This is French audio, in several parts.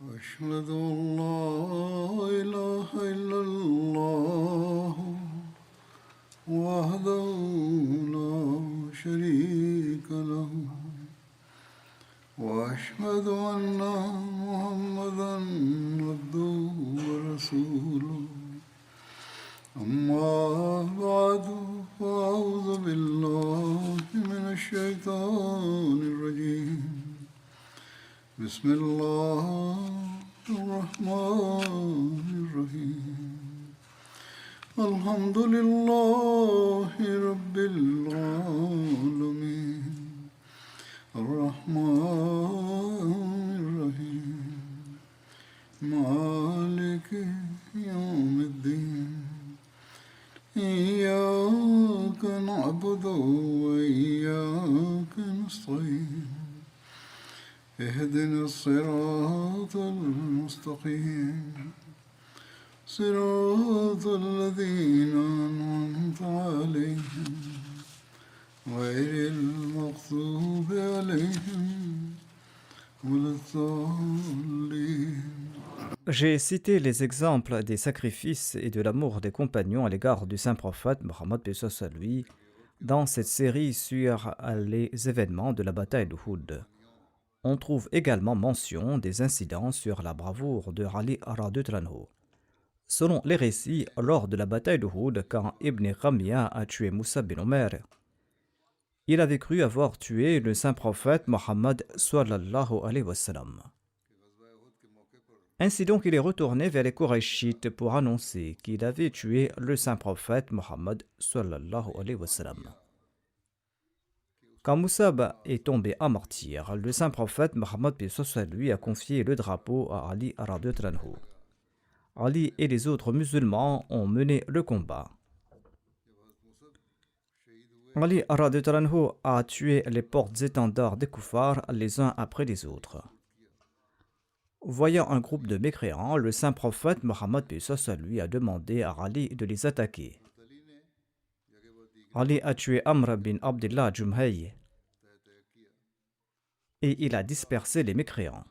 أشهد أن لا إله إلا الله وحده لا شريك له وأشهد أن محمدا عبده ورسوله أما بعد فأعوذ بالله من الشيطان الرجيم بسم الله الرحمن الرحيم الحمد لله رب العالمين الرحمن الرحيم مالك يوم الدين إياك نعبد وإياك نستعين اهدنا الصراط المستقيم صراط الذين أنعمت عليهم غير المغضوب عليهم ولا الضالين. J'ai cité les exemples des sacrifices et de l'amour des compagnons à l'égard du saint prophète Mohammed paix soit lui dans cette série sur les événements de la bataille d'Uhud. On trouve également mention des incidents sur la bravoure de Ali radhiyallahu anhu. Selon les récits, lors de la bataille d'Uhud, quand Ibn Khamia a tué Moussa bin Omer, il avait cru avoir tué le saint prophète Mohammed sallallahu alayhi wa sallam. Ainsi donc, il est retourné vers les Qurayshites pour annoncer qu'il avait tué le saint prophète Mohammed sallallahu alayhi wa sallam. Quand Moussab est tombé à martyr, le saint prophète Mohammed lui a confié le drapeau à Ali radhiyallahu anhu. Ali et les autres musulmans ont mené le combat. Ali radhiyallahu anhu a tué les portes-étendards des koufars les uns après les autres. Voyant un groupe de mécréants, le saint prophète Mohammed lui a demandé à Ali de les attaquer. Ali a tué Amr bin Abdullah Jumhay et il a dispersé les mécréants.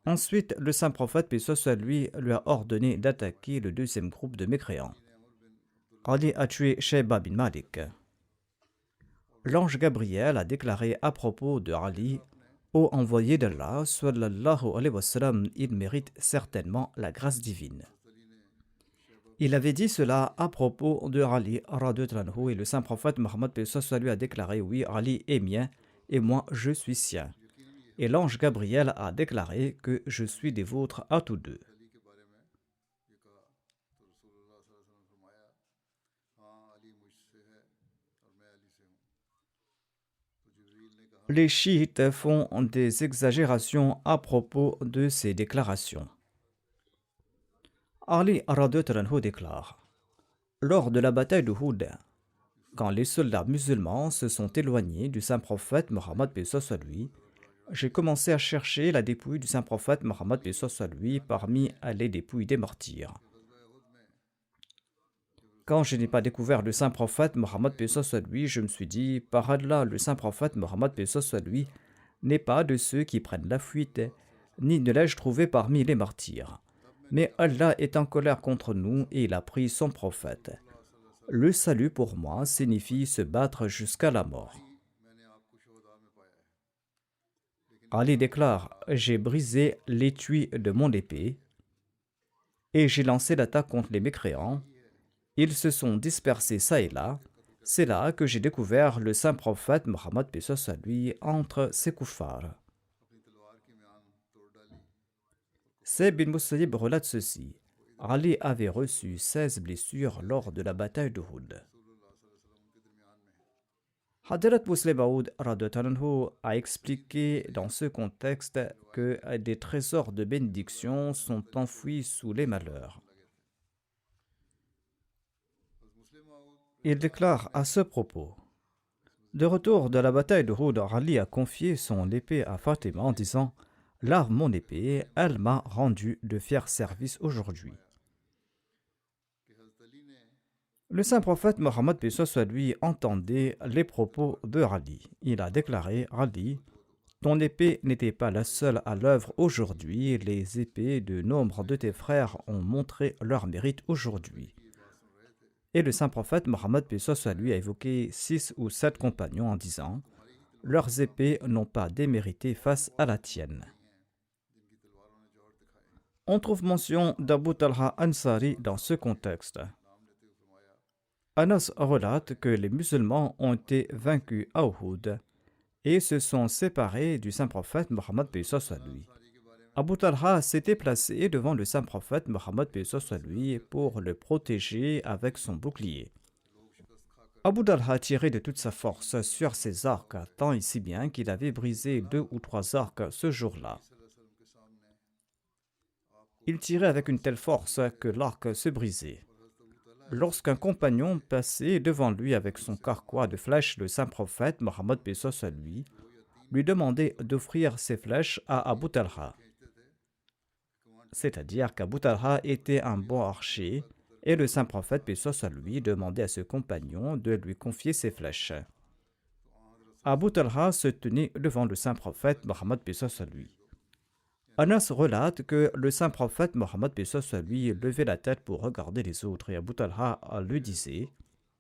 Ensuite, le saint prophète lui a ordonné d'attaquer le deuxième groupe de mécréants. Ali a tué Shayba bin Malik. L'ange Gabriel a déclaré à propos de Ali: ô envoyé d'Allah, sallallahu alayhi wa sallam, il mérite certainement la grâce divine. Il avait dit cela à propos de Ali radhiyallahu anhu et le saint prophète Mohammed lui a déclaré: oui, Ali est mien et moi je suis sien. Et l'ange Gabriel a déclaré que je suis des vôtres à tous deux. Les chiites font des exagérations à propos de ces déclarations. Ali radhiyallahu anhu déclare: lors de la bataille d'Uhud, quand les soldats musulmans se sont éloignés du saint prophète Mohammed lui, j'ai commencé à chercher la dépouille du saint prophète Mohammed lui parmi les dépouilles des martyrs. Quand je n'ai pas découvert le saint prophète Mohammed lui, je me suis dit: par Allah, le saint prophète Mohammed lui n'est pas de ceux qui prennent la fuite, ni ne l'ai-je trouvé parmi les martyrs. Mais Allah est en colère contre nous et il a pris son prophète. Le salut pour moi signifie se battre jusqu'à la mort. Ali déclare: j'ai brisé l'étui de mon épée et j'ai lancé l'attaque contre les mécréants. Ils se sont dispersés ça et là. C'est là que j'ai découvert le saint prophète Mohammed lui entre ses koufars. Saïd bin Musayyib relate ceci: Ali avait reçu 16 blessures lors de la bataille d'Uhud. Hadrat Muslim Maud a expliqué dans ce contexte que des trésors de bénédiction sont enfouis sous les malheurs. Il déclare à ce propos: de retour de la bataille d'Uhud, Ali a confié son épée à Fatima en disant: lave mon épée, elle m'a rendu de fiers services aujourd'hui. Le saint prophète Mohammed lui entendait les propos de Ali. Il a déclaré: Ali, Ton épée n'était pas la seule à l'œuvre aujourd'hui, les épées de nombre de tes frères ont montré leur mérite aujourd'hui. Et le saint prophète Mohammed paix soit sur lui a évoqué 6 ou 7 compagnons en disant « Leurs épées n'ont pas démérité face à la tienne ». On trouve mention d'Abu Talha Ansari dans ce contexte. Anas relate que les musulmans ont été vaincus à Uhud et se sont séparés du saint prophète Mohammed paix soit sur lui. Abu Talha s'était placé devant le saint prophète Mohammed paix soit sur lui pour le protéger avec son bouclier. Abu Talha tirait de toute sa force sur ses arcs, tant et si bien qu'il avait brisé 2 ou 3 arcs ce jour-là. Il tirait avec une telle force que l'arc se brisait. Lorsqu'un compagnon passait devant lui avec son carquois de flèches, le saint prophète Mohammed paix soit sur lui demandait d'offrir ses flèches à Abu Talha. C'est-à-dire qu'Abu Talha était un bon archer et le saint prophète paix soit sur lui demandait à ce compagnon de lui confier ses flèches. Abu Talha se tenait devant le saint prophète Mohammed paix soit sur lui. Anas relate que le saint prophète Mohammed paix soit sur lui levait la tête pour regarder les autres et Abu Talha lui disait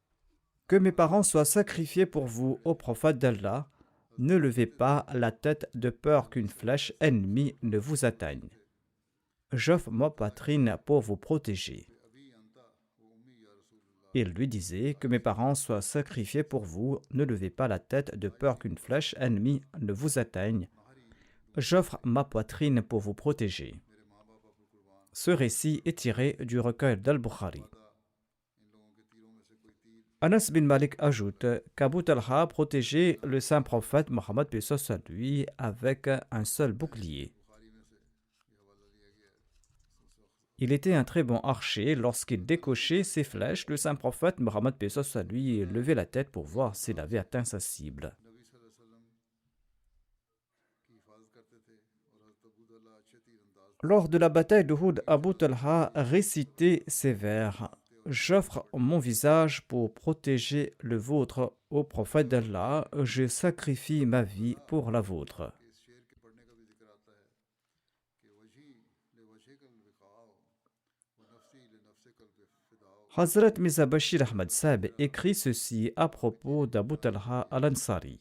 « Que mes parents soient sacrifiés pour vous, ô prophète d'Allah, ne levez pas la tête de peur qu'une flèche ennemie ne vous atteigne. J'offre ma poitrine pour vous protéger. » Il lui disait « Que mes parents soient sacrifiés pour vous, ne levez pas la tête de peur qu'une flèche ennemie ne vous atteigne. J'offre ma poitrine pour vous protéger. » Ce récit est tiré du recueil d'Al-Bukhari. Anas bin Malik ajoute qu'Abu Talha protégeait le saint prophète Mohammed paix soit sur lui avec un seul bouclier. Il était un très bon archer. Lorsqu'il décochait ses flèches, le saint prophète Mohammed paix soit sur lui levait la tête pour voir s'il avait atteint sa cible. Lors de la bataille d'Uhud, Abu Talha récitait ces vers « J'offre mon visage pour protéger le vôtre, ô prophète d'Allah, je sacrifie ma vie pour la vôtre. » Hazrat Mirza Bashir Ahmad Sahib écrit ceci à propos d'Abu Talha al-Ansari.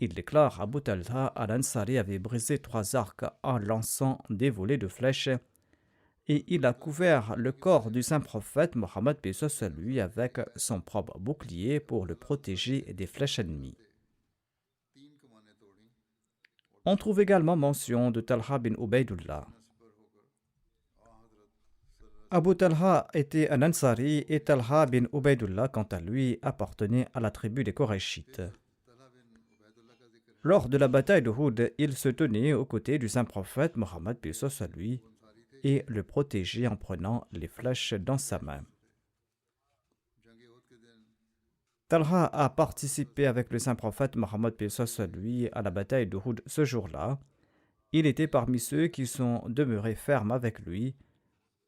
Il déclare Abu Talha al-Ansari avait brisé 3 arcs en lançant des volées de flèches et il a couvert le corps du saint prophète Mohammed paix soit sur lui avec son propre bouclier pour le protéger des flèches ennemies. On trouve également mention de Talha bin Ubaydullah. Abu Talha était un Ansari et Talha bin Ubaydullah, quant à lui, appartenait à la tribu des Korachites. Lors de la bataille d'Uhud, il se tenait aux côtés du saint prophète Mohammed paix soit sur lui et le protégeait en prenant les flèches dans sa main. Talha a participé avec le saint prophète Mohammed paix soit sur lui à la bataille d'Uhud ce jour-là. Il était parmi ceux qui sont demeurés fermes avec lui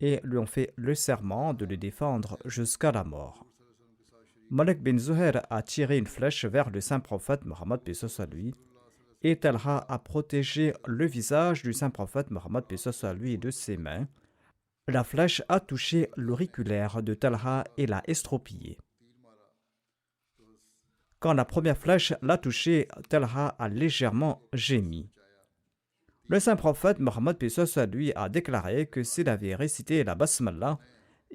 et lui ont fait le serment de le défendre jusqu'à la mort. Malik bin Zuhair a tiré une flèche vers le saint prophète Mohammed paix soit sur lui et Talha a protégé le visage du saint prophète Mohammed paix soit sur lui de ses mains. La flèche a touché l'auriculaire de Talha et l'a estropié. Quand la première flèche l'a touché, Talha a légèrement gémi. Le saint prophète Mohammed paix soit sur lui a déclaré que s'il avait récité la basmallah,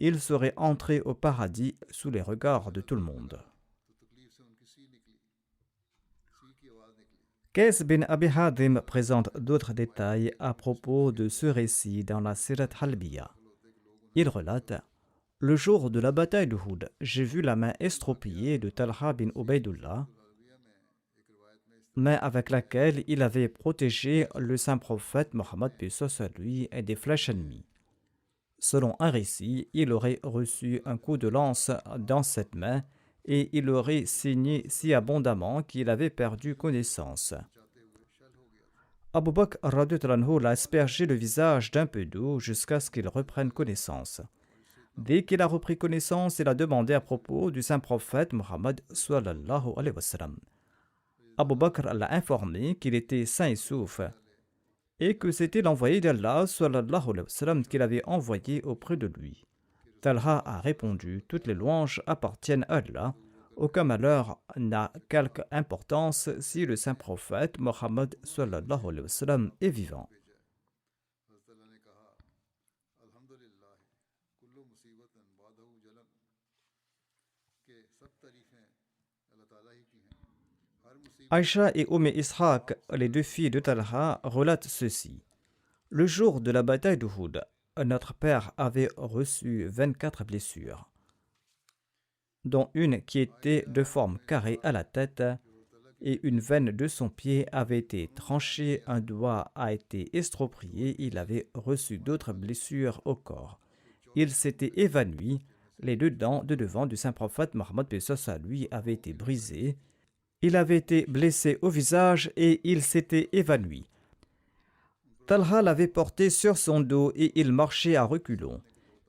il serait entré au paradis sous les regards de tout le monde. Qais bin Abi Hadim présente d'autres détails à propos de ce récit dans la Sirat Halbiya. Il relate « Le jour de la bataille d'Uhud, j'ai vu la main estropiée de Talha bin Ubaydullah, main avec laquelle il avait protégé le saint prophète Mohammed paix soit sur lui des flèches ennemies. Selon un récit, il aurait reçu un coup de lance dans cette main et il aurait saigné si abondamment qu'il avait perdu connaissance. Abu Bakr radhiyallahu anhu l'a aspergé le visage d'un peu d'eau jusqu'à ce qu'il reprenne connaissance. Dès qu'il a repris connaissance, il a demandé à propos du saint prophète Mohammed sallallahu alayhi wa sallam. Abu Bakr l'a informé qu'il était sain et sauf et que c'était l'envoyé d'Allah sallallahu alayhi wa sallam qu'il avait envoyé auprès de lui. Talha a répondu: toutes les louanges appartiennent à Allah. Aucun malheur n'a quelque importance si le saint prophète Mohammed sallallahu alayhi wa sallam est vivant. Aïcha et Ishaq, les deux filles de Talha, relatent ceci. Le jour de la bataille d'Uhud, notre père avait reçu 24 blessures, dont une qui était de forme carrée à la tête, et une veine de son pied avait été tranchée, un doigt a été estropié, il avait reçu d'autres blessures au corps. Il s'était évanoui, les deux dents de devant du saint prophète Mohammed à lui avaient été brisées, il avait été blessé au visage et il s'était évanoui. Talha l'avait porté sur son dos et il marchait à reculons,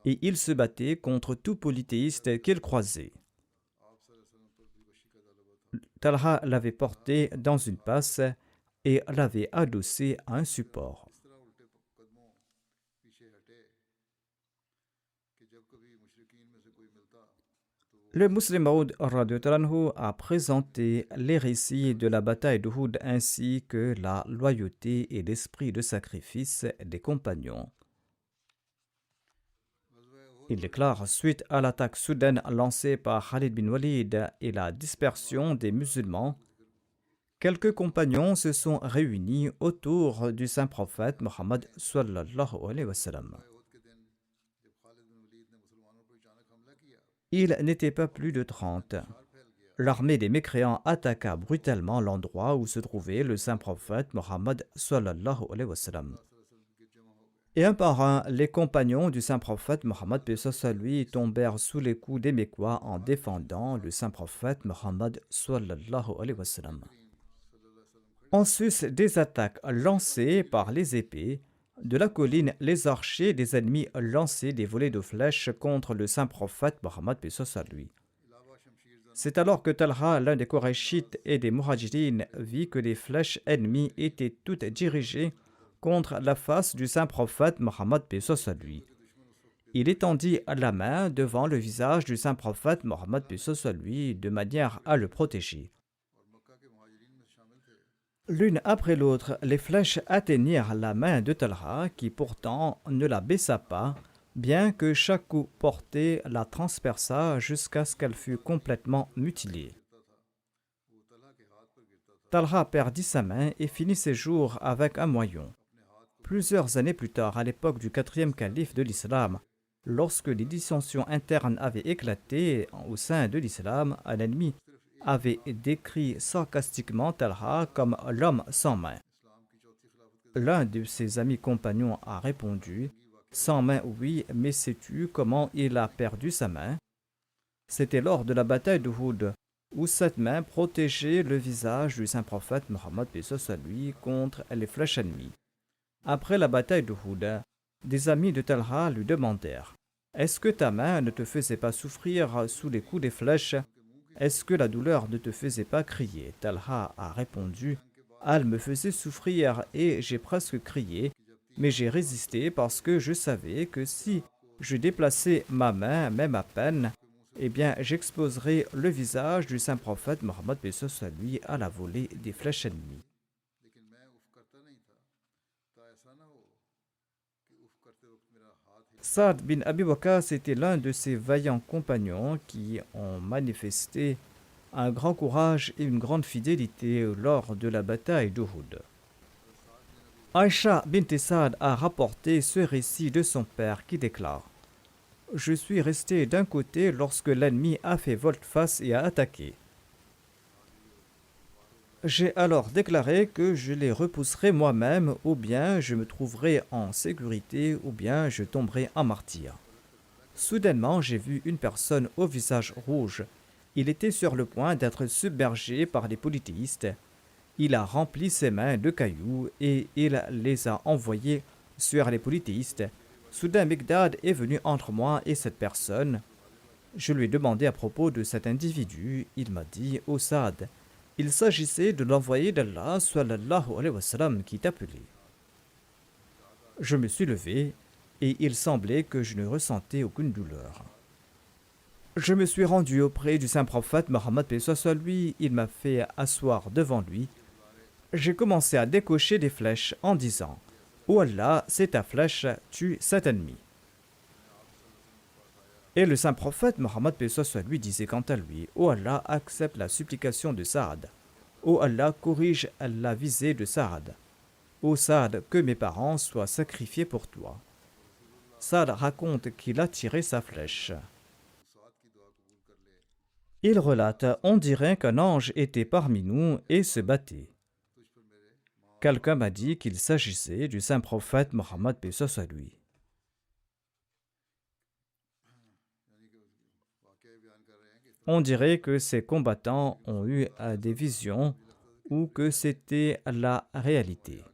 et il se battait contre tout polythéiste qu'il croisait. Talha l'avait porté dans une passe et l'avait adossé à un support. Le Muslim Maud a présenté les récits de la bataille d'Uhud ainsi que la loyauté et l'esprit de sacrifice des compagnons. Il déclare: suite à l'attaque soudaine lancée par Khalid bin Walid et la dispersion des musulmans, quelques compagnons se sont réunis autour du saint prophète Mohammed sallallahu alayhi wa sallam. Il n'était pas plus de 30. L'armée des mécréants attaqua brutalement l'endroit où se trouvait le saint prophète Mohammed sallallahu alayhi wa sallam. Et un par un, les compagnons du saint prophète Mohammed lui tombèrent sous les coups des Mécois en défendant le saint prophète Mohammed sallallahu alayhi wa sallam. Ensuite, des attaques lancées par les épées. De la colline, les archers des ennemis lançaient des volées de flèches contre le saint prophète Mohammed lui. C'est alors que Talha, l'un des Korachites et des Muhajirines, vit que les flèches ennemies étaient toutes dirigées contre la face du saint prophète Mohammed lui. Il étendit la main devant le visage du saint prophète Mohammed lui de manière à le protéger. L'une après l'autre, les flèches atteignirent la main de Talha, qui pourtant ne la baissa pas, bien que chaque coup porté la transperça jusqu'à ce qu'elle fût complètement mutilée. Talha perdit sa main et finit ses jours avec un moyon. Plusieurs années plus tard, à l'époque du 4e calife de l'islam, lorsque les dissensions internes avaient éclaté au sein de l'islam, un ennemi avait décrit sarcastiquement Talha comme l'homme sans main. L'un de ses amis compagnons a répondu: sans main, oui, mais sais-tu comment il a perdu sa main? C'était lors de la bataille d'Uhud, où cette main protégeait le visage du saint prophète Mohammed lui contre les flèches ennemies. Après la bataille d'Uhud, des amis de Talha lui demandèrent: est-ce que ta main ne te faisait pas souffrir sous les coups des flèches? Est-ce que la douleur ne te faisait pas crier? Talha a répondu: elle me faisait souffrir et j'ai presque crié, mais j'ai résisté parce que je savais que si je déplaçais ma main, même à peine, eh bien j'exposerais le visage du saint prophète Mohammed lui à la volée des flèches ennemies. Saad bin Abi Waqqas était l'un de ces vaillants compagnons qui ont manifesté un grand courage et une grande fidélité lors de la bataille d'Uhud. Aïcha bint Saad a rapporté ce récit de son père qui déclare: je suis resté d'un côté lorsque l'ennemi a fait volte-face et a attaqué. J'ai alors déclaré que je les repousserai moi-même, ou bien je me trouverai en sécurité, ou bien je tomberai en martyr. Soudainement, j'ai vu une personne au visage rouge. Il était sur le point d'être submergé par les polythéistes. Il a rempli ses mains de cailloux et il les a envoyés sur les polythéistes. Soudain, Mikdad est venu entre moi et cette personne. Je lui ai demandé à propos de cet individu. Il m'a dit: ô Saad, Il s'agissait de l'envoyé d'Allah sallallahu alayhi wa sallam qui t'appelait. Je me suis levé et il semblait que je ne ressentais aucune douleur. Je me suis rendu auprès du saint prophète Mohammed paix soit lui, il m'a fait asseoir devant lui. J'ai commencé à décocher des flèches en disant « Oh Allah, c'est ta flèche, tue cet ennemi ». Et le saint prophète Mohammed paix soit lui disait quant à lui « Oh Allah, accepte la supplication de Saad. Oh Allah, corrige la visée de Saad. Ô Saad, que mes parents soient sacrifiés pour toi. » Saad raconte qu'il a tiré sa flèche. Il relate « On dirait qu'un ange était parmi nous et se battait. » Quelqu'un m'a dit qu'il s'agissait du saint prophète Mohammed paix soit lui. On dirait que ces combattants ont eu des visions ou que c'était la réalité.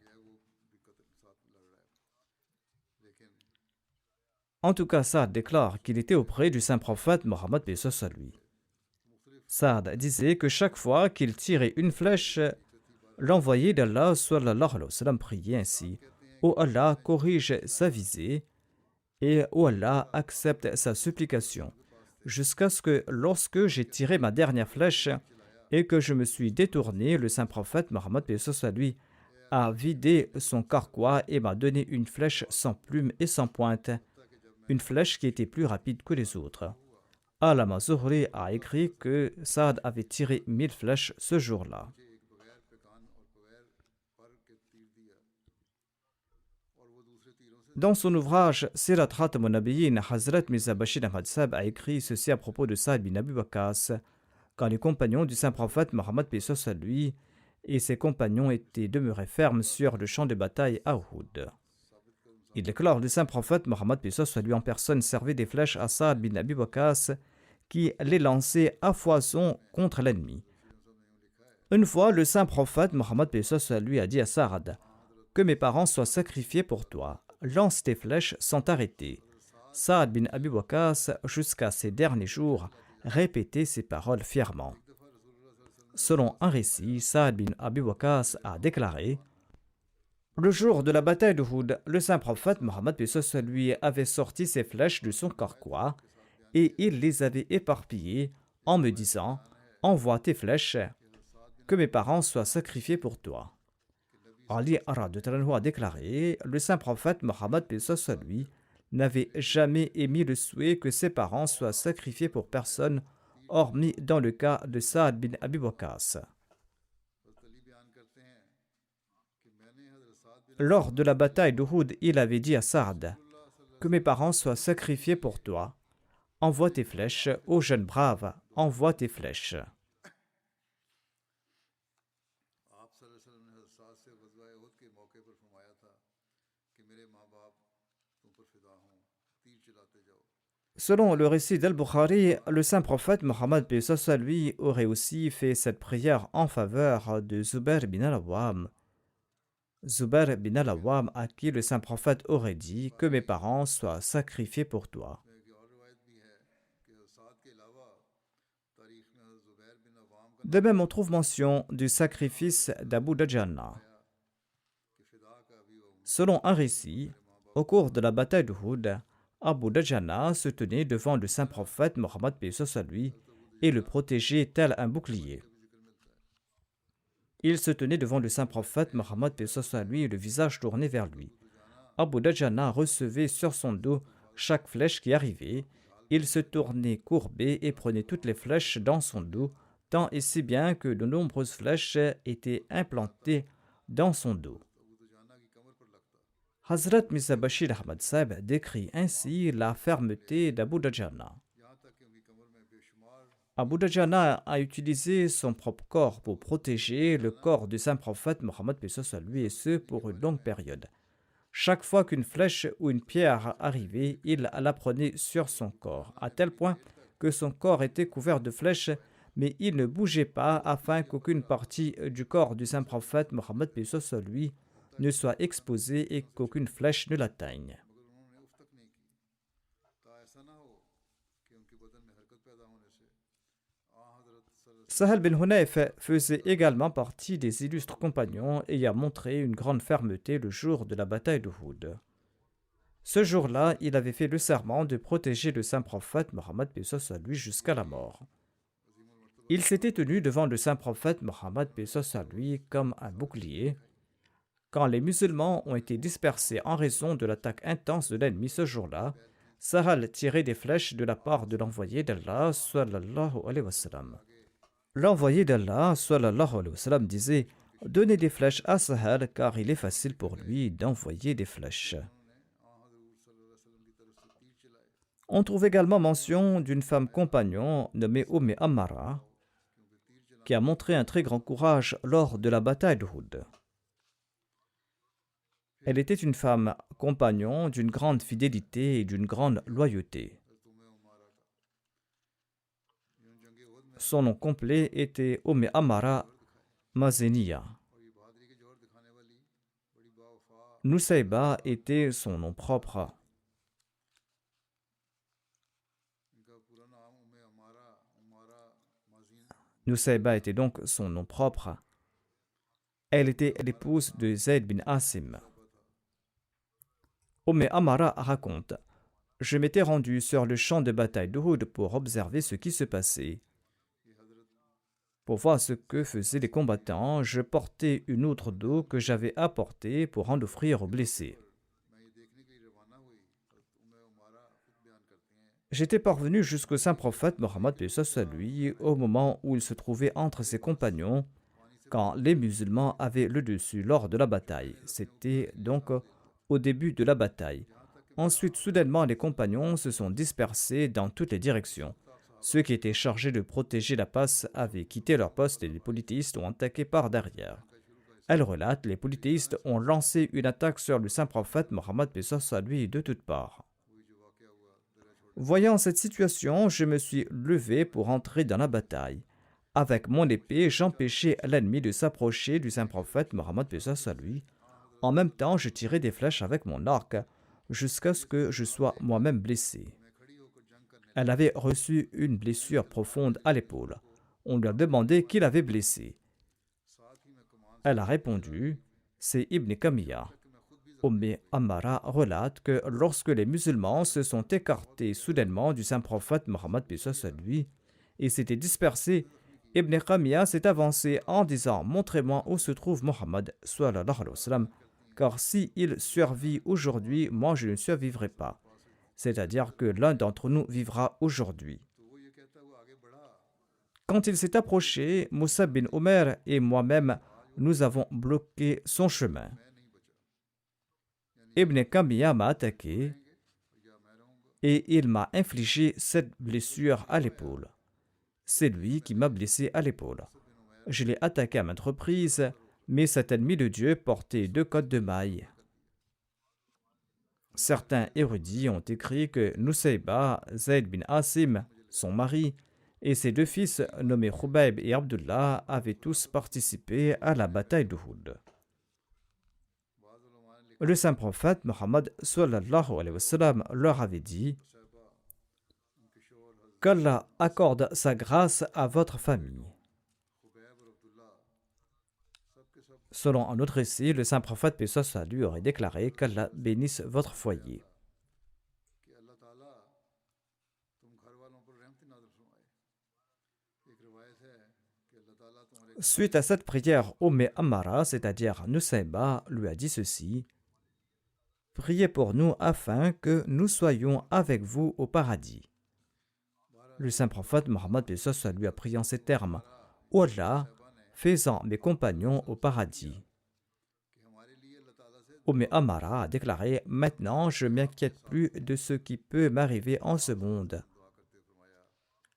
En tout cas, Saad déclare qu'il était auprès du saint prophète Mohammed paix soit lui. Saad disait que chaque fois qu'il tirait une flèche, l'envoyé d'Allah sallallahu alayhi wa sallam priait ainsi « Ô Allah, corrige sa visée et ô Allah, accepte sa supplication. » Jusqu'à ce que lorsque j'ai tiré ma dernière flèche et que je me suis détourné, le saint prophète Mohammed paix soit lui a vidé son carquois et m'a donné une flèche sans plume et sans pointe, une flèche qui était plus rapide que les autres. Allama Zuhri a écrit que Saad avait tiré 1000 flèches ce jour-là. Dans son ouvrage Sirat Khatam al-Nabiyyin, Hazrat Mirza Bashir Ahmad Sahib a écrit ceci à propos de Saad bin Abi Waqqas, quand les compagnons du saint prophète Mohammed paix soit lui et ses compagnons étaient demeurés fermes sur le champ de bataille à Uhud. Il déclare le saint prophète Mohammed paix soit lui en personne servait des flèches à Saad bin Abi Waqqas qui les lançait à foison contre l'ennemi. Une fois, le saint prophète Mohammed paix soit lui a dit à Saad « Que mes parents soient sacrifiés pour toi. Lance tes flèches sans t'arrêter. » Saad bin Abi Waqqas, jusqu'à ses derniers jours, répétait ces paroles fièrement. Selon un récit, Saad bin Abi Waqqas a déclaré « Le jour de la bataille de Uhud, le saint prophète Mohammed paix soit lui avait sorti ses flèches de son carquois et il les avait éparpillées en me disant « Envoie tes flèches, que mes parents soient sacrifiés pour toi. » Ali a déclaré « Le saint prophète Mohammed paix soit lui n'avait jamais émis le souhait que ses parents soient sacrifiés pour personne, hormis dans le cas de Saad bin Abi Waqqas. » Lors de la bataille d'Uhud, il avait dit à Saad « Que mes parents soient sacrifiés pour toi. Envoie tes flèches, ô jeune brave, envoie tes flèches. » Selon le récit d'Al-Bukhari, le saint prophète Mohammed paix soit lui aurait aussi fait cette prière en faveur de Zubair bin al-Awwam. Zubair bin al-Awwam à qui le saint prophète aurait dit que mes parents soient sacrifiés pour toi. De même, on trouve mention du sacrifice d'Abu Dajjana. Selon un récit, au cours de la bataille d'Uhud, Abu Dajjana se tenait devant le saint prophète Mohammed paix soit lui et le protégeait tel un bouclier. Il se tenait devant le saint prophète Mohammed paix soit lui et le visage tourné vers lui. Abu Dajjana recevait sur son dos chaque flèche qui arrivait. Il se tournait courbé et prenait toutes les flèches dans son dos, tant et si bien que de nombreuses flèches étaient implantées dans son dos. Hazrat Mirza Bashir Ahmad Sahib décrit ainsi la fermeté d'Abu Dajjana. Abu Dajjana a utilisé son propre corps pour protéger le corps du saint prophète Mohammed paix soit lui et ce pour une longue période. Chaque fois qu'une flèche ou une pierre arrivait, il la prenait sur son corps, à tel point que son corps était couvert de flèches, mais il ne bougeait pas afin qu'aucune partie du corps du saint prophète Mohammed paix soit lui ne soit exposée et qu'aucune flèche ne l'atteigne. Sahel bin Hunayf faisait également partie des illustres compagnons ayant montré une grande fermeté le jour de la bataille d'Uhud. Ce jour-là, il avait fait le serment de protéger le saint prophète Mohammed paix soit sur lui jusqu'à la mort. Il s'était tenu devant le saint prophète Mohammed paix soit sur lui comme un bouclier. Quand les musulmans ont été dispersés en raison de l'attaque intense de l'ennemi ce jour-là, Sahal tirait des flèches de la part de l'envoyé d'Allah sallallahu alayhi wa sallam. L'envoyé d'Allah sallallahu alayhi wa sallam disait « Donnez des flèches à Sahal car il est facile pour lui d'envoyer des flèches. » On trouve également mention d'une femme compagnon nommée Ammara qui a montré un très grand courage lors de la bataille d'Uhud. Elle était une femme compagnon d'une grande fidélité et d'une grande loyauté. Son nom complet était Ammara Mazeniya. Nusayba était son nom propre. Nusayba était donc son nom propre. Elle était l'épouse de Zayd bin Asim. Ammara raconte « Je m'étais rendu sur le champ de bataille d'Uhud pour observer ce qui se passait. Pour voir ce que faisaient les combattants, je portais une outre d'eau que j'avais apportée pour en offrir aux blessés. J'étais parvenu jusqu'au saint prophète Mohammed paix soit sur lui au moment où il se trouvait entre ses compagnons quand les musulmans avaient le dessus lors de la bataille. C'était donc au début de la bataille. Ensuite, soudainement, les compagnons se sont dispersés dans toutes les directions. Ceux qui étaient chargés de protéger la passe avaient quitté leur poste et les polythéistes ont attaqué par derrière. Elle relate, les polythéistes ont lancé une attaque sur le saint prophète Mohammed paix soit sur lui de toutes parts. Voyant cette situation, je me suis levé pour entrer dans la bataille. Avec mon épée, j'empêchais l'ennemi de s'approcher du saint prophète Mohammed paix soit sur lui. En même temps, je tirais des flèches avec mon arc jusqu'à ce que je sois moi-même blessé. Elle avait reçu une blessure profonde à l'épaule. On lui a demandé qui l'avait blessée. Elle a répondu « C'est Ibn Kamiya ». Ammara relate que lorsque les musulmans se sont écartés soudainement du saint prophète Mohammed paix soit sur lui et s'étaient dispersés, Ibn Kamiya s'est avancé en disant « Montrez-moi où se trouve Mohammed sallallahu alayhi wa sallam, car s'il survit aujourd'hui, moi je ne survivrai pas. » C'est-à-dire que l'un d'entre nous vivra aujourd'hui. Quand il s'est approché, Moussa bin Omer et moi-même, nous avons bloqué son chemin. Ibn Kamiya m'a attaqué et il m'a infligé cette blessure à l'épaule. C'est lui qui m'a blessé à l'épaule. Je l'ai attaqué à maintes reprises, mais cet ennemi de Dieu portait 2 cottes de mailles. Certains érudits ont écrit que Nusayba, Zayd bin Asim, son mari, et ses 2 fils nommés Khubayb et Abdullah avaient tous participé à la bataille d'Uhud. Le saint prophète Mohammed sallallahu alayhi wa sallam leur avait dit « Qu'Allah accorde sa grâce à votre famille. » Selon un autre récit, le saint prophète paix soit sur lui aurait déclaré qu'Allah bénisse votre foyer. Suite à cette prière, Ammara, c'est-à-dire Nusayba, lui a dit ceci: Priez pour nous afin que nous soyons avec vous au paradis. Le saint prophète Mohammed paix soit sur lui a prié en ces termes: Ô Allah, fais-en mes compagnons au paradis. Ammara a déclaré: Maintenant, je ne m'inquiète plus de ce qui peut m'arriver en ce monde.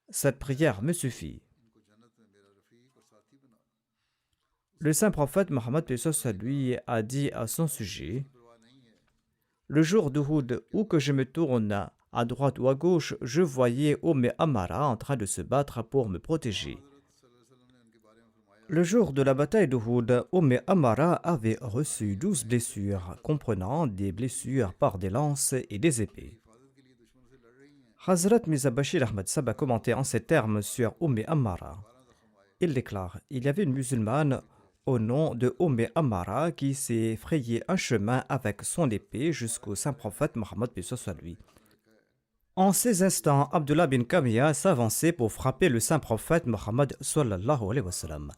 Cette prière me suffit. Le saint prophète Mohammed paix soit sur lui a dit à son sujet: Le jour d'Uhud, où que je me tourne à droite ou à gauche, je voyais Ammara en train de se battre pour me protéger. Le jour de la bataille d'Uhud, Ammara avait reçu 12 blessures, comprenant des blessures par des lances et des épées. Hazrat Mirza Bashir Ahmad Sahib a commenté en ces termes sur Ammara. Il déclare: il y avait une musulmane au nom de Ammara qui s'est frayé un chemin avec son épée jusqu'au saint prophète Mohammed paix soit lui. En ces instants, Abdullah bin Kamiya s'avançait pour frapper le saint prophète Mohammed sallallahu alayhi wa sallam.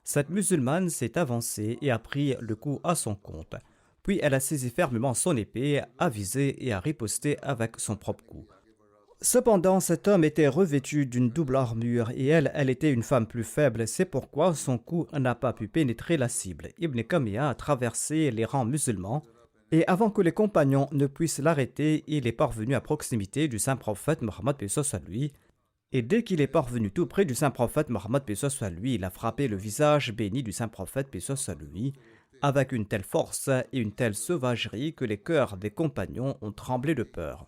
Cette musulmane s'est avancée et a pris le coup à son compte. Puis elle a saisi fermement son épée, a visé et a riposté avec son propre coup. Cependant, cet homme était revêtu d'une double armure et elle était une femme plus faible. C'est pourquoi son coup n'a pas pu pénétrer la cible. Ibn Kamiya a traversé les rangs musulmans et avant que les compagnons ne puissent l'arrêter, il est parvenu à proximité du saint prophète Mohammed paix soit lui. Et dès qu'il est parvenu tout près du saint prophète Mohammed paix soit lui, il a frappé le visage béni du saint prophète paix soit lui avec une telle force et une telle sauvagerie que les cœurs des compagnons ont tremblé de peur.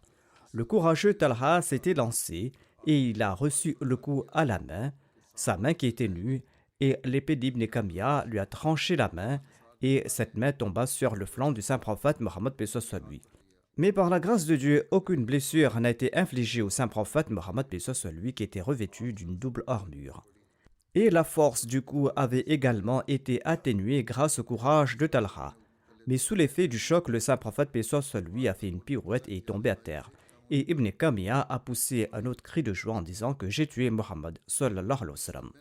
Le courageux Talha s'était lancé et il a reçu le coup à la main, sa main qui était nue, et l'épée d'Ibn Kamiya lui a tranché la main et cette main tomba sur le flanc du saint prophète Mohammed paix soit lui. Mais par la grâce de Dieu, aucune blessure n'a été infligée au saint prophète Mohammed paix soit lui qui était revêtu d'une double armure. Et la force du coup avait également été atténuée grâce au courage de Talha. Mais sous l'effet du choc, le saint prophète paix soit lui a fait une pirouette et est tombé à terre. Et Ibn Kamiya a poussé un autre cri de joie en disant que j'ai tué Mohammed sallallahu alayhi wa sallam.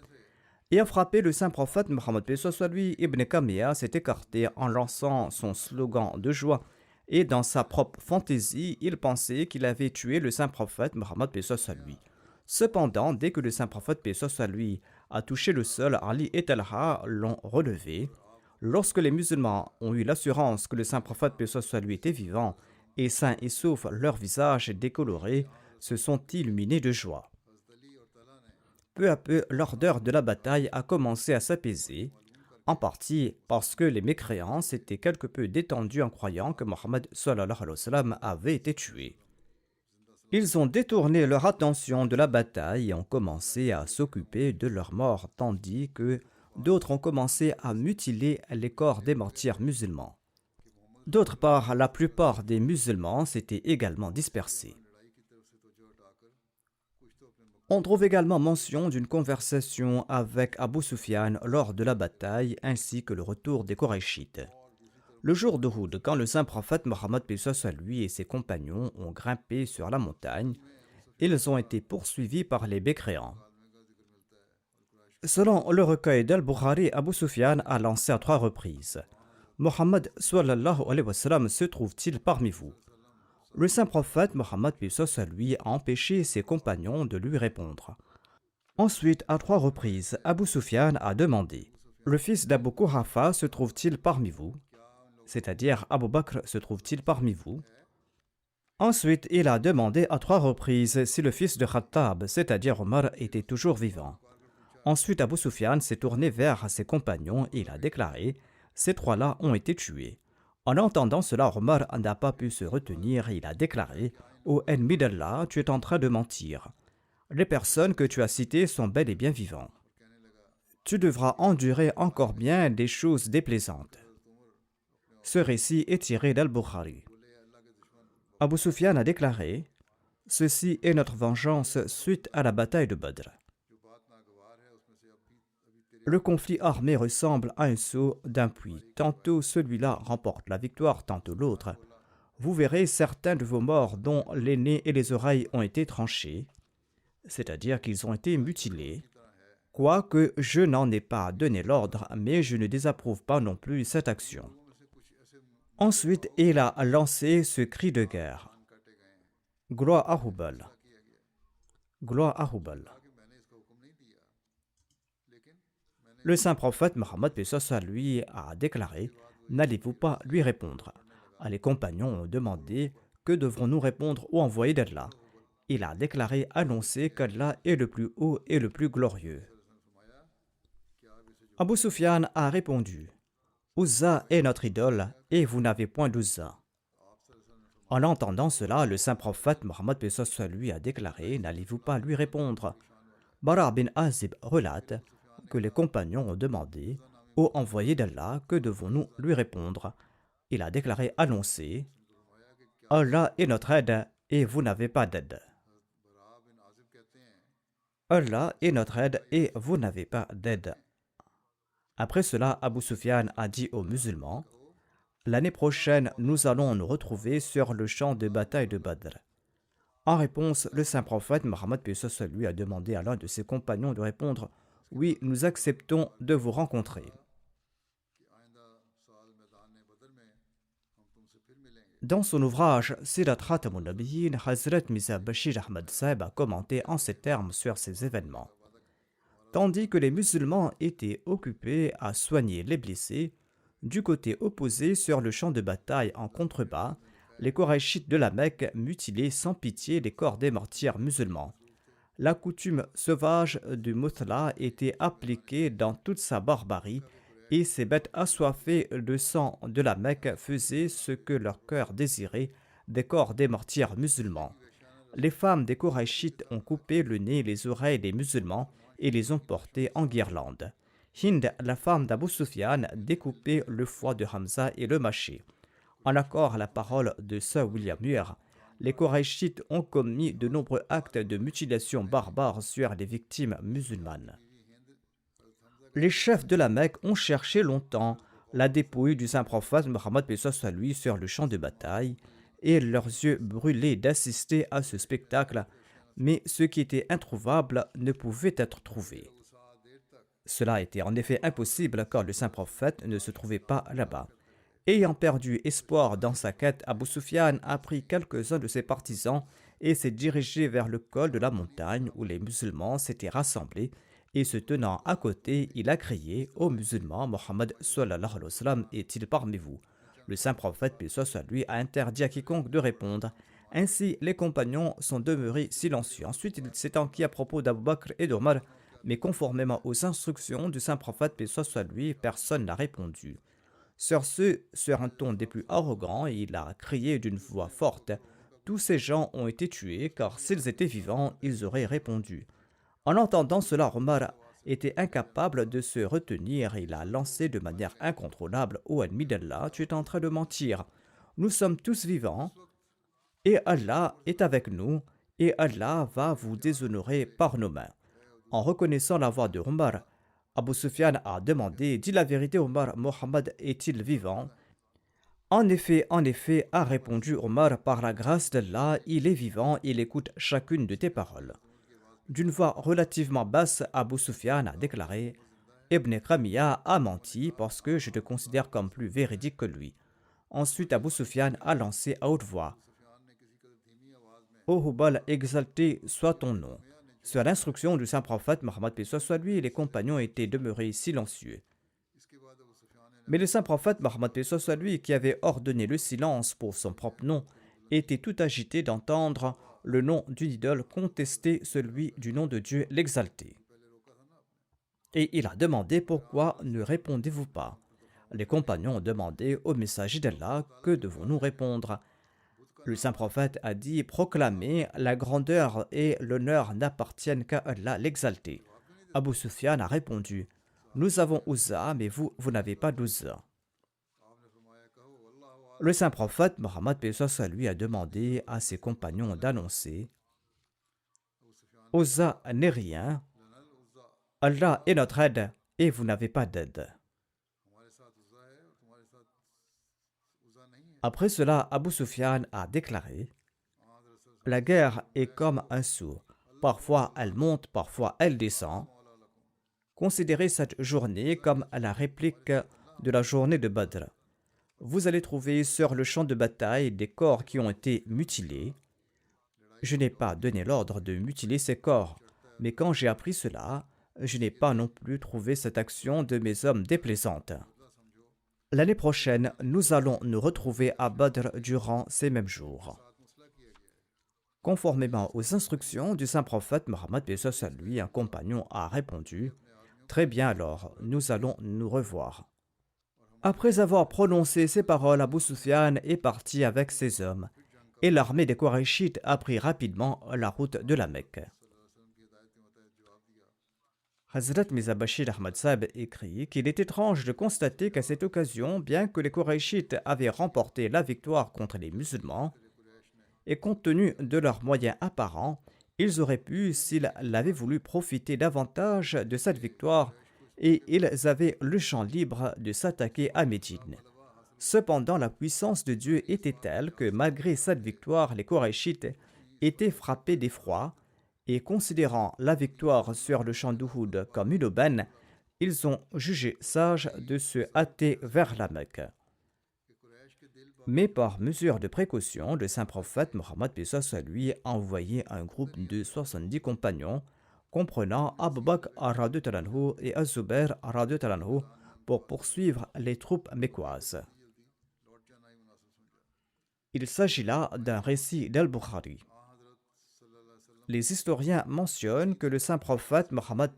Et a frappé le saint prophète Mohammed paix soit lui, Ibn Kamiya s'est écarté en lançant son slogan de joie. Et dans sa propre fantaisie, il pensait qu'il avait tué le saint prophète Mohammed paix soit lui. Cependant, dès que le saint prophète paix soit lui a touché le sol, Ali et Talha l'ont relevé. Lorsque les musulmans ont eu l'assurance que le saint prophète paix soit lui était vivant et sain et sauf, leurs visages décolorés se sont illuminés de joie. Peu à peu, l'ardeur de la bataille a commencé à s'apaiser, en partie parce que les mécréants s'étaient quelque peu détendus en croyant que Mohammed sallallahu alayhi wa sallam avait été tué. Ils ont détourné leur attention de la bataille et ont commencé à s'occuper de leurs morts, tandis que d'autres ont commencé à mutiler les corps des martyrs musulmans. D'autre part, la plupart des musulmans s'étaient également dispersés. On trouve également mention d'une conversation avec Abu Sufyan lors de la bataille ainsi que le retour des Korachites. Le jour d'Uhud, quand le saint prophète Mohammed paix soit lui et ses compagnons ont grimpé sur la montagne, ils ont été poursuivis par les mécréants. Selon le recueil d'Al-Bukhari, Abu Sufyan a lancé à 3 reprises: Mohammed sallallahu alayhi wa sallam se trouve-t-il parmi vous? Le saint prophète Mohammed paix soit lui a empêché ses compagnons de lui répondre. Ensuite, à 3 reprises, Abu Sufyan a demandé: le fils d'Abu Quhafa se trouve-t-il parmi vous? C'est-à-dire Abu Bakr se trouve-t-il parmi vous? Ensuite, il a demandé à 3 reprises si le fils de Khattab, c'est-à-dire Omar, était toujours vivant. Ensuite, Abu Sufyan s'est tourné vers ses compagnons et il a déclaré: ces 3-là ont été tués. En entendant cela, Omar n'a pas pu se retenir et il a déclaré: ô ennemi d'Allah, tu es en train de mentir. Les personnes que tu as citées sont bel et bien vivantes. Tu devras endurer encore bien des choses déplaisantes. Ce récit est tiré d'Al-Bukhari. Abu Sufyan a déclaré: ceci est notre vengeance suite à la bataille de Badr. Le conflit armé ressemble à un seau d'un puits. Tantôt celui-là remporte la victoire, tantôt l'autre. Vous verrez certains de vos morts dont les nez et les oreilles ont été tranchés, c'est-à-dire qu'ils ont été mutilés. Quoique je n'en ai pas donné l'ordre, mais je ne désapprouve pas non plus cette action. Ensuite, il a lancé ce cri de guerre: gloire à Hubal! Gloire à Hubal! Le saint prophète Mohammed paix soit lui a déclaré: n'allez-vous pas lui répondre? Les compagnons ont demandé: que devrons-nous répondre au envoyé d'Allah? Il a déclaré: annoncez qu'Allah est le plus haut et le plus glorieux. Abu Sufyan a répondu: Uzza est notre idole et vous n'avez point d'Uzza. En entendant cela, le saint prophète Mohammed paix soit lui a déclaré: n'allez-vous pas lui répondre? Bara bin Azib relate que les compagnons ont demandé: ô envoyé d'Allah, que devons-nous lui répondre? Il a déclaré: annoncez, Allah est notre aide et vous n'avez pas d'aide. Allah est notre aide et vous n'avez pas d'aide. Après cela, Abu Sufyan a dit aux musulmans, l'année prochaine, nous allons nous retrouver sur le champ de bataille de Badr. En réponse, le saint prophète Mohammed lui a demandé à l'un de ses compagnons de répondre, oui, nous acceptons de vous rencontrer. Dans son ouvrage Sirat Khatamun Nabiyyin, Hazrat Mirza Bashir Ahmad Sahib a commenté en ces termes sur ces événements. Tandis que les musulmans étaient occupés à soigner les blessés, du côté opposé sur le champ de bataille en contrebas, les Qurayshites de la Mecque mutilaient sans pitié les corps des martyrs musulmans. La coutume sauvage du Muthla était appliquée dans toute sa barbarie et ces bêtes assoiffées de sang de la Mecque faisaient ce que leur cœur désirait des corps des martyrs musulmans. Les femmes des Qurayshites ont coupé le nez et les oreilles des musulmans et les ont portés en guirlande. Hind, la femme d'Abu Sufyan, découpait le foie de Hamza et le mâchait. En accord à la parole de Sir William Muir, les Qurayshites ont commis de nombreux actes de mutilation barbare sur les victimes musulmanes. Les chefs de la Mecque ont cherché longtemps la dépouille du saint prophète Mohammed lui sur le champ de bataille et leurs yeux brûlaient d'assister à ce spectacle, mais ce qui était introuvable ne pouvait être trouvé. Cela était en effet impossible car le saint prophète ne se trouvait pas là-bas. Ayant perdu espoir dans sa quête, Abu Sufyan a pris quelques-uns de ses partisans et s'est dirigé vers le col de la montagne où les musulmans s'étaient rassemblés et se tenant à côté, il a crié aux musulmans, Mohammed sallallahu alayhi wa sallam est-il parmi vous? Le saint prophète, paix soit sur lui, a interdit à quiconque de répondre. Ainsi, les compagnons sont demeurés silencieux. Ensuite, il s'est enquis à propos d'Abu Bakr et d'Omar, mais conformément aux instructions du saint prophète, paix soit sur lui, personne n'a répondu. Sur un ton des plus arrogants, il a crié d'une voix forte. Tous ces gens ont été tués, car s'ils étaient vivants, ils auraient répondu. En entendant cela, Omar était incapable de se retenir. Il a lancé de manière incontrôlable ô ennemi d'Allah, tu es en train de mentir. Nous sommes tous vivants, et Allah est avec nous, et Allah va vous déshonorer par nos mains. En reconnaissant la voix de Omar, Abu Sufyan a demandé, dis la vérité Omar, Mohammed est-il vivant? En effet, a répondu Omar, par la grâce d'Allah, il est vivant, il écoute chacune de tes paroles. D'une voix relativement basse, Abu Sufyan a déclaré, Ibn Qamiya a menti parce que je te considère comme plus véridique que lui. Ensuite, Abu Sufyan a lancé à haute voix, Ô Hubal, exalté soit ton nom. Sur l'instruction du saint prophète Mohammed paix soit lui, les compagnons étaient demeurés silencieux. Mais le saint prophète Mohammed paix soit lui, qui avait ordonné le silence pour son propre nom, était tout agité d'entendre le nom d'une idole contester celui du nom de Dieu l'exalté. Et il a demandé pourquoi ne répondez-vous pas? Les compagnons ont demandé au messager d'Allah, que devons-nous répondre? Le saint prophète a dit, proclamez, la grandeur et l'honneur n'appartiennent qu'à Allah l'exalté. Abu Sufyan a répondu, nous avons Uzza, mais vous n'avez pas d'Uzza. Le saint prophète Mohammed lui a demandé à ses compagnons d'annoncer, Uzza n'est rien, Allah est notre aide et vous n'avez pas d'aide. Après cela, Abu Sufyan a déclaré, la guerre est comme un seau, parfois elle monte, parfois elle descend. Considérez cette journée comme la réplique de la journée de Badr. Vous allez trouver sur le champ de bataille des corps qui ont été mutilés. Je n'ai pas donné l'ordre de mutiler ces corps, mais quand j'ai appris cela, je n'ai pas non plus trouvé cette action de mes hommes déplaisante. L'année prochaine, nous allons nous retrouver à Badr durant ces mêmes jours. Conformément aux instructions du saint prophète Mohammed lui, un compagnon a répondu, très bien alors, nous allons nous revoir. Après avoir prononcé ces paroles, Abu Sufyan est parti avec ses hommes, et l'armée des Qurayshites a pris rapidement la route de la Mecque. Hazrat Mirza Bashir Ahmad Sahib écrit qu'il est étrange de constater qu'à cette occasion, bien que les Qurayshites avaient remporté la victoire contre les musulmans, et compte tenu de leurs moyens apparents, Ils auraient pu, s'ils l'avaient voulu, profiter davantage de cette victoire et ils avaient le champ libre de s'attaquer à Médine. Cependant, la puissance de Dieu était telle que malgré cette victoire, les Korachites étaient frappés d'effroi et considérant la victoire sur le champ d'Uhud comme une aubaine, ils ont jugé sage de se hâter vers la Mecque. Mais par mesure de précaution, le saint prophète Mohammed lui a envoyé un groupe de 70 compagnons, comprenant Abu Bakr radhiyallahu anhu et Az-Zubair radhiyallahu anhu, pour poursuivre les troupes mécoises. Il s'agit là d'un récit d'Al-Bukhari. Les historiens mentionnent que le saint prophète Mohammed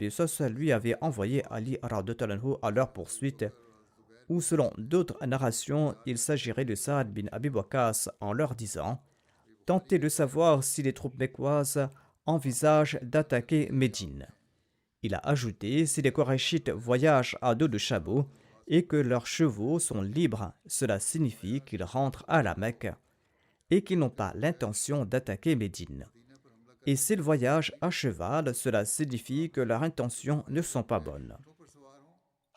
lui avait envoyé Ali radhiyallahu anhu à leur poursuite, ou selon d'autres narrations, il s'agirait de Saad bin Abi Waqqas en leur disant « Tentez de savoir si les troupes mécoises envisagent d'attaquer Médine. » Il a ajouté « Si les Korachites voyagent à dos de chameau et que leurs chevaux sont libres, cela signifie qu'ils rentrent à la Mecque et qu'ils n'ont pas l'intention d'attaquer Médine. Et s'ils voyagent à cheval, cela signifie que leurs intentions ne sont pas bonnes. »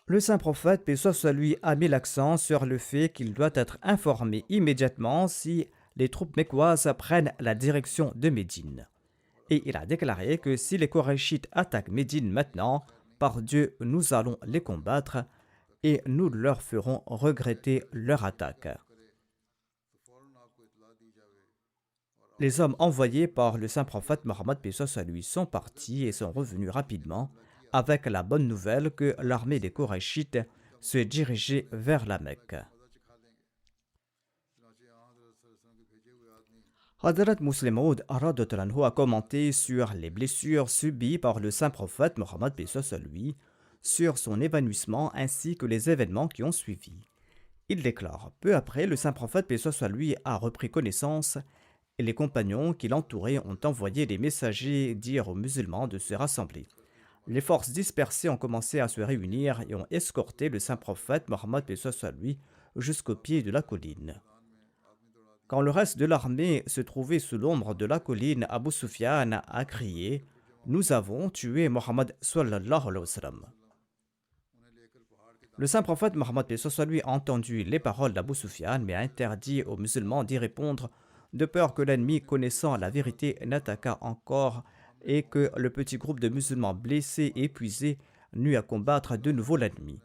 Le saint prophète, paix soit sur lui, a mis l'accent sur le fait qu'il doit être informé immédiatement si les troupes mécoises prennent la direction de Médine. Et il a déclaré que si les Korachites attaquent Médine maintenant, par Dieu, nous allons les combattre et nous leur ferons regretter leur attaque. Les hommes envoyés par le saint prophète Mohammed paix soit sur lui sont partis et sont revenus rapidement avec la bonne nouvelle que l'armée des Korachites se dirigeait vers la Mecque. Hadrat Muslim Maud a commenté sur les blessures subies par le saint prophète Mohammed paix soit sur lui, sur son évanouissement ainsi que les événements qui ont suivi. Il déclare: peu après, le saint prophète paix soit sur lui a repris connaissance et les compagnons qui l'entouraient ont envoyé des messagers dire aux musulmans de se rassembler. Les forces dispersées ont commencé à se réunir et ont escorté le saint prophète Mohammed paix soit sur lui jusqu'au pied de la colline. Quand le reste de l'armée se trouvait sous l'ombre de la colline, Abu Sufyan a crié: nous avons tué Mohammed sallallahu alayhi wa sallam. Le saint prophète Mohammed paix soit sur lui a entendu les paroles d'Abu Sufyan mais a interdit aux musulmans d'y répondre de peur que l'ennemi, connaissant la vérité, n'attaquât encore et que le petit groupe de musulmans blessés et épuisés n'eût à combattre de nouveau l'ennemi.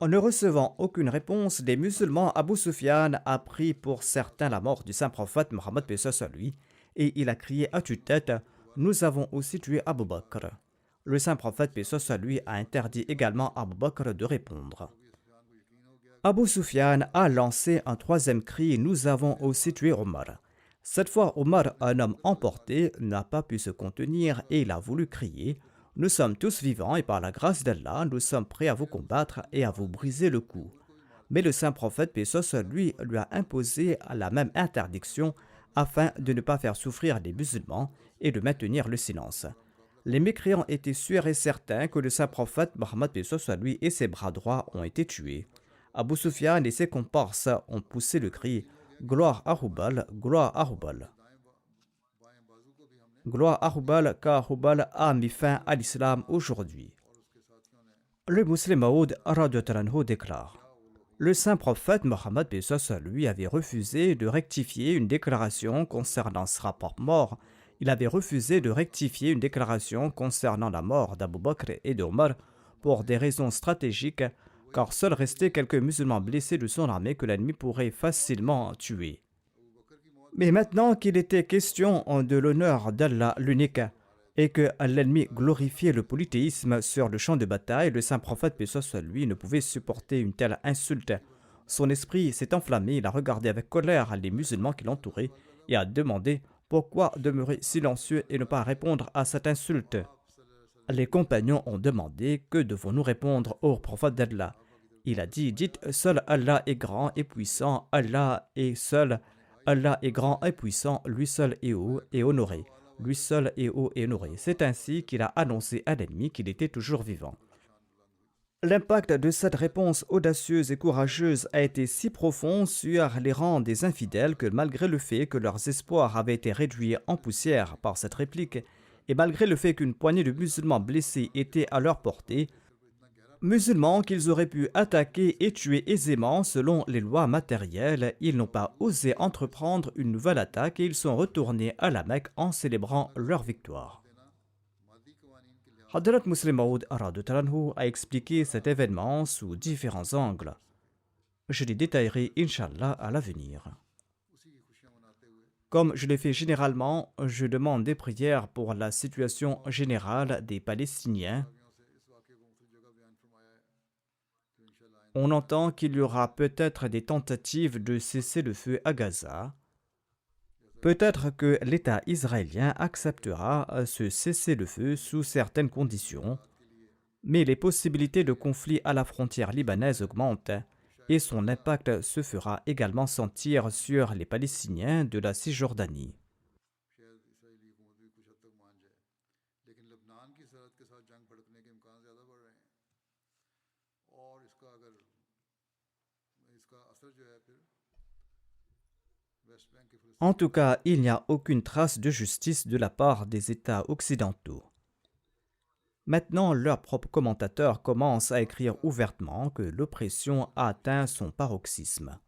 En ne recevant aucune réponse des musulmans, Abu Sufyan a pris pour certain la mort du saint prophète Mohammed paix soit sur lui et il a crié à tue-tête: nous avons aussi tué Abu Bakr. Le saint prophète paix soit sur lui a interdit également à Abu Bakr de répondre. Abu Sufyan a lancé un troisième cri: nous avons aussi tué Omar. Cette fois, Omar, un homme emporté, n'a pas pu se contenir et il a voulu crier: nous sommes tous vivants et par la grâce d'Allah, nous sommes prêts à vous combattre et à vous briser le cou. Mais le saint prophète paix soit sur lui a imposé la même interdiction afin de ne pas faire souffrir les musulmans et de maintenir le silence. Les mécréants étaient sûrs et certains que le saint prophète Mohammed paix soit sur lui et ses bras droits ont été tués. Abu Sufyan et ses comparses ont poussé le cri: gloire à Hubal, gloire à Hubal. Gloire à Hubal, car Hubal a mis fin à l'islam aujourd'hui. Le Muslim Maud déclare: le saint prophète Mohammed paix soit sur lui avait refusé de rectifier une déclaration concernant ce rapport mort. Il avait refusé de rectifier une déclaration concernant la mort d'Abu Bakr et d'Omar pour des raisons stratégiques, car seuls restaient quelques musulmans blessés de son armée que l'ennemi pourrait facilement tuer. Mais maintenant qu'il était question de l'honneur d'Allah l'unique et que l'ennemi glorifiait le polythéisme sur le champ de bataille, le saint prophète paix soit sur lui ne pouvait supporter une telle insulte. Son esprit s'est enflammé, il a regardé avec colère les musulmans qui l'entouraient et a demandé pourquoi demeurer silencieux et ne pas répondre à cette insulte. Les compagnons ont demandé: que devons-nous répondre au prophète d'Allah? Il a dit: dites, seul Allah est grand et puissant, Allah est seul, Allah est grand et puissant, lui seul est haut et honoré, lui seul est haut et honoré. C'est ainsi qu'il a annoncé à l'ennemi qu'il était toujours vivant. L'impact de cette réponse audacieuse et courageuse a été si profond sur les rangs des infidèles que malgré le fait que leurs espoirs avaient été réduits en poussière par cette réplique, et malgré le fait qu'une poignée de musulmans blessés était à leur portée, musulmans qu'ils auraient pu attaquer et tuer aisément selon les lois matérielles, ils n'ont pas osé entreprendre une nouvelle attaque et ils sont retournés à la Mecque en célébrant leur victoire. Hadrat Muslim Maud a expliqué cet événement sous différents angles. Je les détaillerai, Inch'Allah, à l'avenir. Comme je l'ai fait généralement, je demande des prières pour la situation générale des Palestiniens. On entend qu'il y aura peut-être des tentatives de cesser le feu à Gaza. Peut-être que l'État israélien acceptera ce cessez-le-feu sous certaines conditions, mais les possibilités de conflit à la frontière libanaise augmentent et son impact se fera également sentir sur les Palestiniens de la Cisjordanie. En tout cas, il n'y a aucune trace de justice de la part des États occidentaux. Maintenant, leurs propres commentateurs commencent à écrire ouvertement que l'oppression a atteint son paroxysme.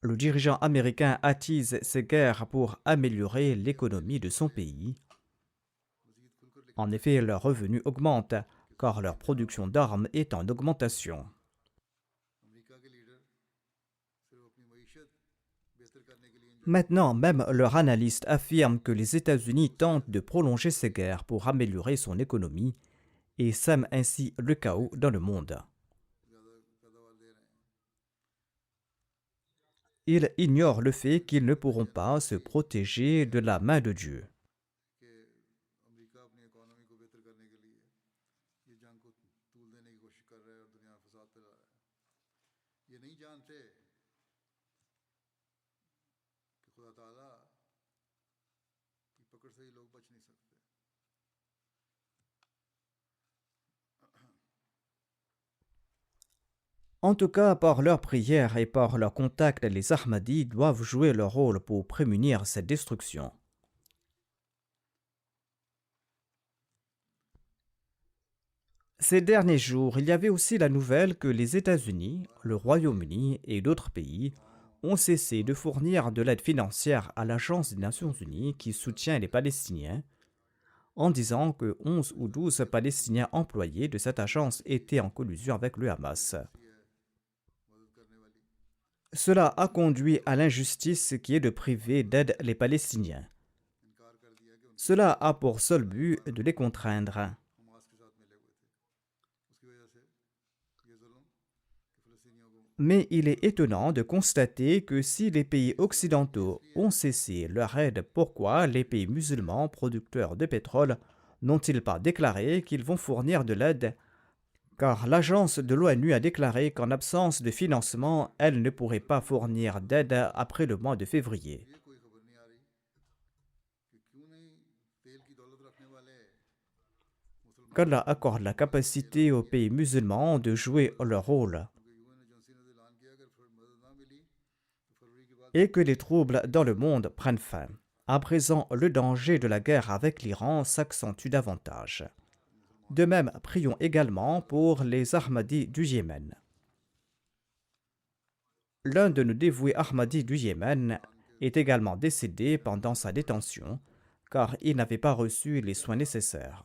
Le dirigeant américain attise ces guerres pour améliorer l'économie de son pays. En effet, leurs revenus augmentent car leur production d'armes est en augmentation. Maintenant, même leur analyste affirme que les États-Unis tentent de prolonger ces guerres pour améliorer son économie et sèment ainsi le chaos dans le monde. Ils ignorent le fait qu'ils ne pourront pas se protéger de la main de Dieu. En tout cas, par leurs prières et par leurs contacts, les Ahmadis doivent jouer leur rôle pour prémunir cette destruction. Ces derniers jours, il y avait aussi la nouvelle que les États-Unis, le Royaume-Uni et d'autres pays ont cessé de fournir de l'aide financière à l'Agence des Nations Unies qui soutient les Palestiniens, en disant que 11 ou 12 Palestiniens employés de cette agence étaient en collusion avec le Hamas. Cela a conduit à l'injustice qui est de priver d'aide les Palestiniens. Cela a pour seul but de les contraindre. Mais il est étonnant de constater que si les pays occidentaux ont cessé leur aide, pourquoi les pays musulmans producteurs de pétrole n'ont-ils pas déclaré qu'ils vont fournir de l'aide? Car l'agence de l'ONU a déclaré qu'en absence de financement, elle ne pourrait pas fournir d'aide après le mois de février. Qu'Allah accorde la capacité aux pays musulmans de jouer leur rôle et que les troubles dans le monde prennent fin. À présent, le danger de la guerre avec l'Iran s'accentue davantage. De même, prions également pour les Ahmadis du Yémen. L'un de nos dévoués Ahmadis du Yémen est également décédé pendant sa détention, car il n'avait pas reçu les soins nécessaires.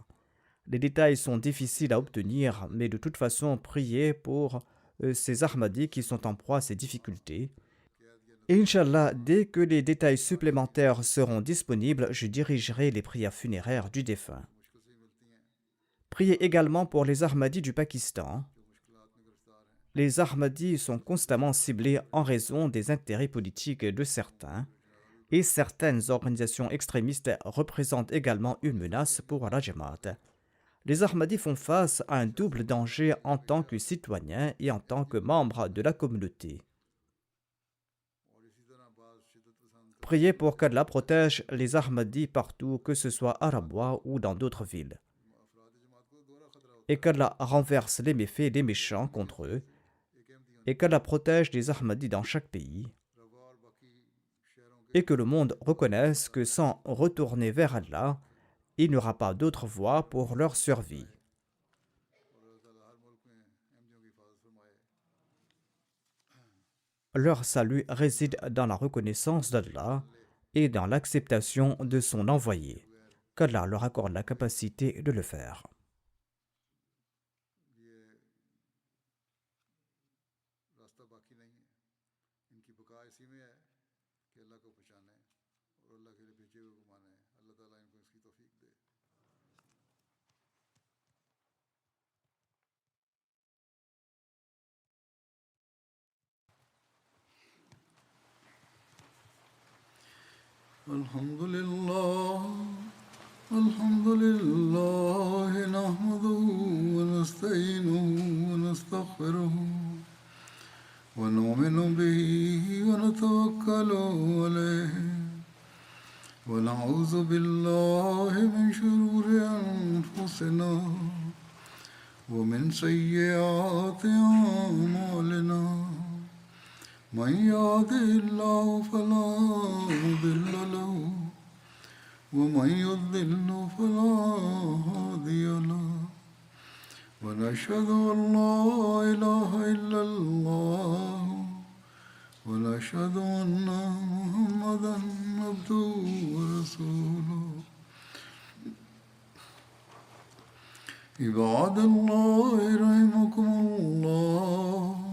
Les détails sont difficiles à obtenir, mais de toute façon, priez pour ces Ahmadis qui sont en proie à ces difficultés. Et Inch'Allah, dès que les détails supplémentaires seront disponibles, je dirigerai les prières funéraires du défunt. Priez également pour les Ahmadis du Pakistan. Les Ahmadis sont constamment ciblés en raison des intérêts politiques de certains, et certaines organisations extrémistes représentent également une menace pour la Jamaat. Les Ahmadis font face à un double danger en tant que citoyens et en tant que membres de la communauté. Priez pour qu'Allah protège les Ahmadis partout, que ce soit à Rabwa ou dans d'autres villes. et qu'Allah renverse les méfaits des méchants contre eux, et qu'Allah protège les Ahmadis dans chaque pays, et que le monde reconnaisse que sans retourner vers Allah, il n'y aura pas d'autre voie pour leur survie. Leur salut réside dans la reconnaissance d'Allah et dans l'acceptation de son envoyé, qu'Allah leur accorde la capacité de le faire. الحمد لله نحمده ونستعينه ونستغفره ونؤمن به ونتوكل عليه ونعوذ بالله من شرور أنفسنا ومن سيئات أعمالنا من يهده الله فلا مضل له ومن يضلل فلا هادي له ونشهد أن لا إله إلا الله ونشهد أن محمدا عبده ورسوله عباد الله رحمكم الله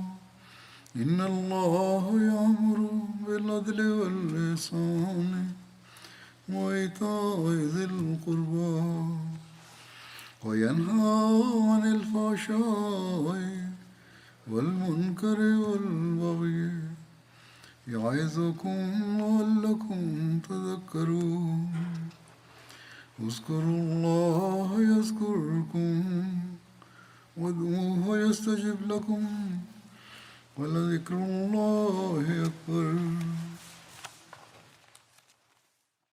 إن الله يأمر بالعدل والإحسان وإيتاء ذي القربى وينهى عن الفحشاء والمنكر والبغي يعظكم لعلكم تذكرون اذكروا الله يذكركم وادعوه يستجب لكم ولذكر الله أكبر